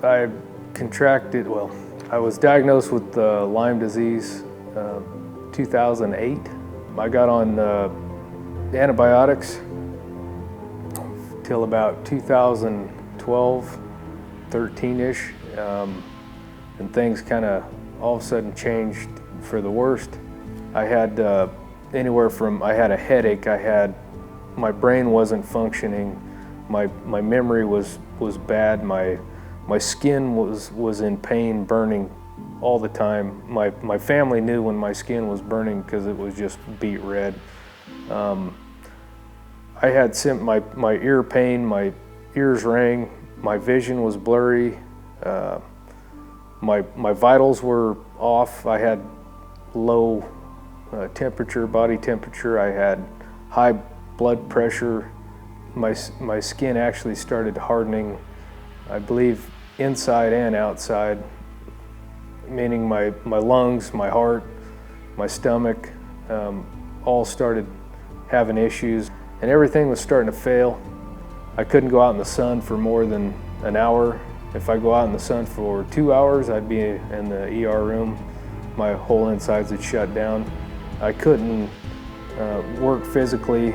I I was diagnosed with Lyme disease 2008. I got on antibiotics till about 2012, 13-ish, and things kind of all of a sudden changed for the worst. I had I had a headache, my brain wasn't functioning, my memory was bad, my skin was in pain, burning all the time. My family knew when my skin was burning because it was just beet red. I had my ear pain, my ears rang, my vision was blurry, my vitals were off. I had low body temperature. I had high blood pressure. My skin actually started hardening, I believe, inside and outside, meaning my lungs, my heart, my stomach, all started having issues, and everything was starting to fail. I couldn't go out in the sun for more than an hour. If I go out in the sun for 2 hours, I'd be in the ER room. My whole insides had shut down. I couldn't work physically.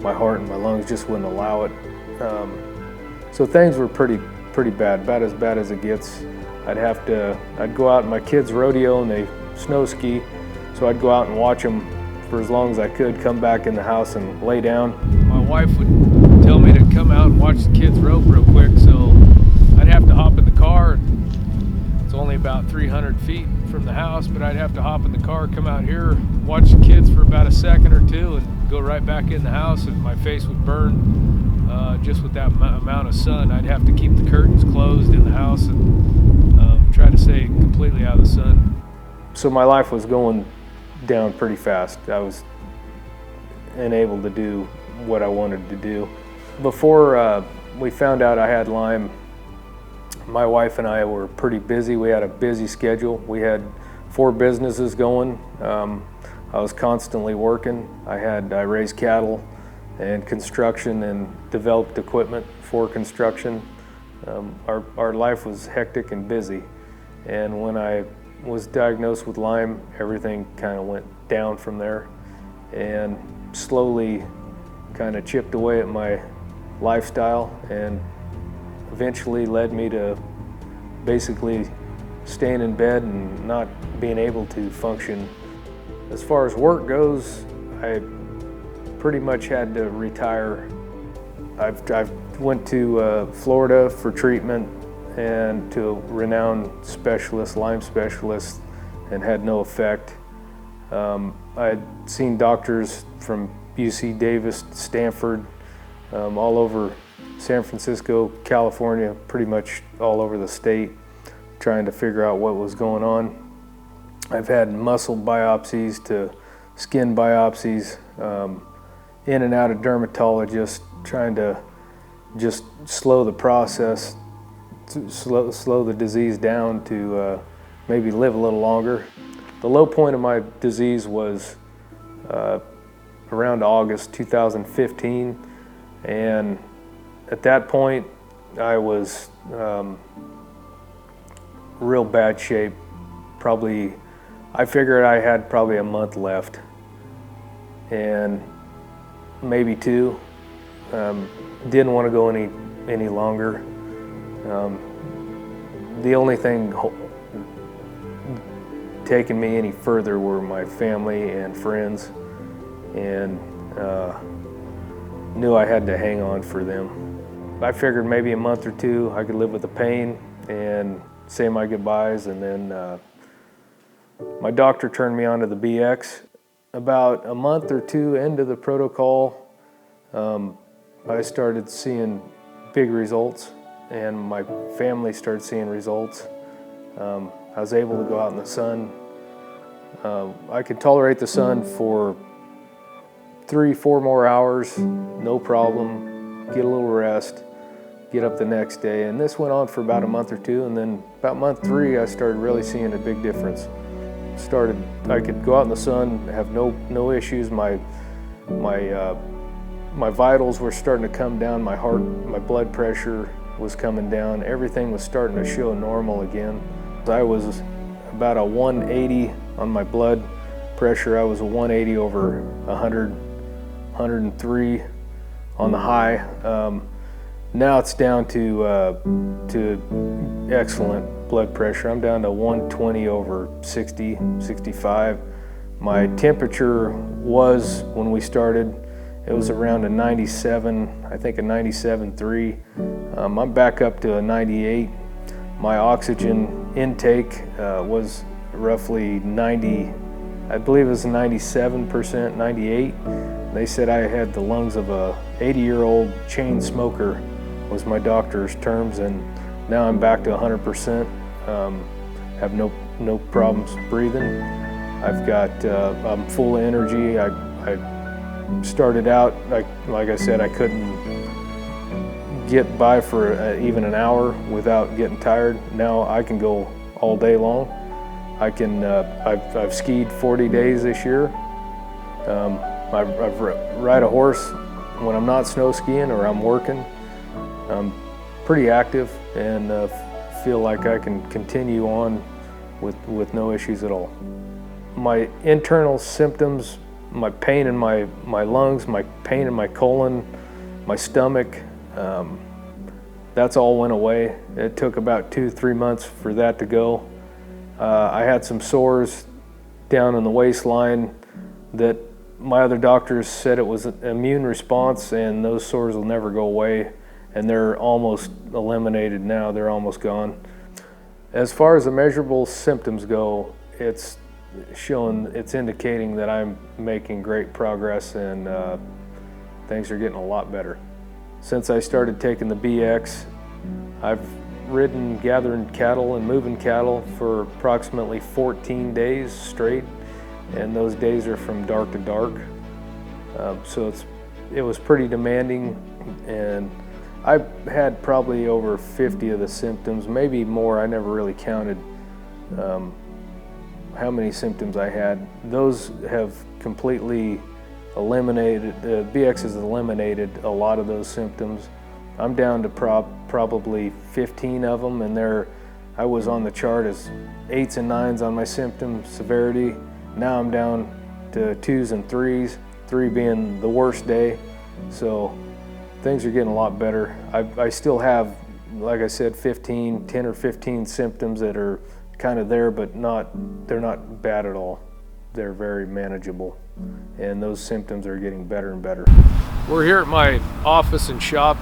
My heart and my lungs just wouldn't allow it. So things were pretty bad, about as bad as it gets. I'd go out, my kids rodeo and they snow ski, so I'd go out and watch them for as long as I could, come back in the house and lay down. My wife would tell me to come out and watch the kids rope real quick, so I'd have to hop in the car. It's only about 300 feet from the house, but I'd have to hop in the car, come out here, watch the kids for about a second or two, and go right back in the house, and my face would burn just with that amount of sun. I'd have to keep the curtains closed in the house and try to stay completely out of the sun. So my life was going down pretty fast. I was unable to do what I wanted to do. Before we found out I had Lyme, my wife and I were pretty busy. We had a busy schedule. We had 4 businesses going. I was constantly working. I raised cattle and construction and developed equipment for construction. Our life was hectic and busy. And when I was diagnosed with Lyme, everything kind of went down from there and slowly kind of chipped away at my lifestyle and eventually led me to basically staying in bed and not being able to function. As far as work goes, I pretty much had to retire. I've went to Florida for treatment and to a renowned specialist, Lyme specialist, and had no effect. I'd seen doctors from UC Davis, Stanford, all over San Francisco, California, pretty much all over the state, trying to figure out what was going on. I've had muscle biopsies to skin biopsies, in and out of dermatologists, trying to just slow the process, to slow the disease down to maybe live a little longer. The low point of my disease was around August 2015, and at that point I was real bad shape. I figured I had probably a month left, and maybe 2. Didn't want to go any longer. The only thing taking me any further were my family and friends, and knew I had to hang on for them. I figured maybe a month or 2 I could live with the pain and say my goodbyes, and then my doctor turned me on to the BX. About a month or 2 into the protocol, I started seeing big results, and my family started seeing results. I was able to go out in the sun. I could tolerate the sun for 3-4 more hours, no problem, get a little rest, get up the next day. And this went on for about a month or 2, and then about month 3, I started really seeing a big difference. I could go out in the sun, have no issues. My vitals were starting to come down. My heart, my blood pressure was coming down. Everything was starting to show normal again. I was about a 180 on my blood pressure. I was a 180 over 100, 103 on the high. Now it's down to excellent blood pressure. I'm down to 120 over 60, 65. My temperature was, when we started, it was around a 97, I think a 97.3. I'm back up to a 98. My oxygen intake was roughly 90, I believe it was 97%, 98. They said I had the lungs of a 80-year-old chain smoker, was my doctor's terms, and now I'm back to 100%. Have no problems breathing. I've got, I'm full of energy. I started out, like I said, I couldn't get by for even an hour without getting tired. Now I can go all day long. I can, I've skied 40 days this year. I ride a horse when I'm not snow skiing or I'm working. I'm pretty active and feel like I can continue on with no issues at all. My internal symptoms, my pain in my lungs, my pain in my colon, my stomach, that's all went away. It took about 2-3 months for that to go. I had some sores down in the waistline that my other doctors said it was an immune response and those sores will never go away, and they're almost eliminated now. They're almost gone. As far as the measurable symptoms go, it's indicating that I'm making great progress and things are getting a lot better. Since I started taking the BX, I've ridden gathering cattle and moving cattle for approximately 14 days straight, and those days are from dark to dark. So it was pretty demanding, and I've had probably over 50 of the symptoms, maybe more. I never really counted how many symptoms I had. Those have completely eliminated, the BX has eliminated a lot of those symptoms. I'm down to probably 15 of them, and I was on the chart as 8s and 9s on my symptom severity. Now I'm down to 2s and 3s, 3 being the worst day. So things are getting a lot better. I still have, like I said, 10 or 15 symptoms that are kind of there, but they're not bad at all. They're very manageable, and those symptoms are getting better and better. We're here at my office and shop.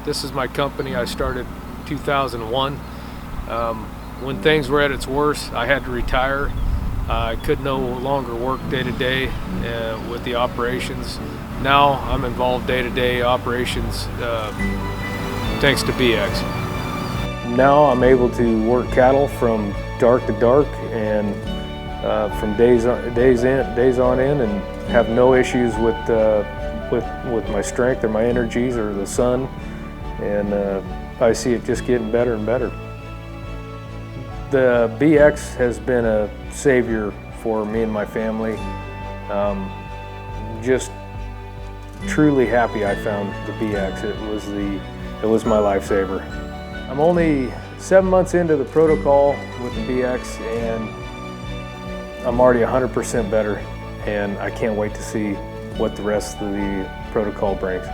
This is my company. I started 2001. When things were at its worst, I had to retire. I could no longer work day to day with the operations. Now I'm involved day to day operations thanks to BX. Now I'm able to work cattle from dark to dark and from days on end, and have no issues with my strength or my energies or the sun, and I see it just getting better and better. The BX has been a savior for me and my family. Just truly happy I found the BX. It was my lifesaver. I'm only 7 months into the protocol with the BX, and I'm already 100% better, and I can't wait to see what the rest of the protocol brings.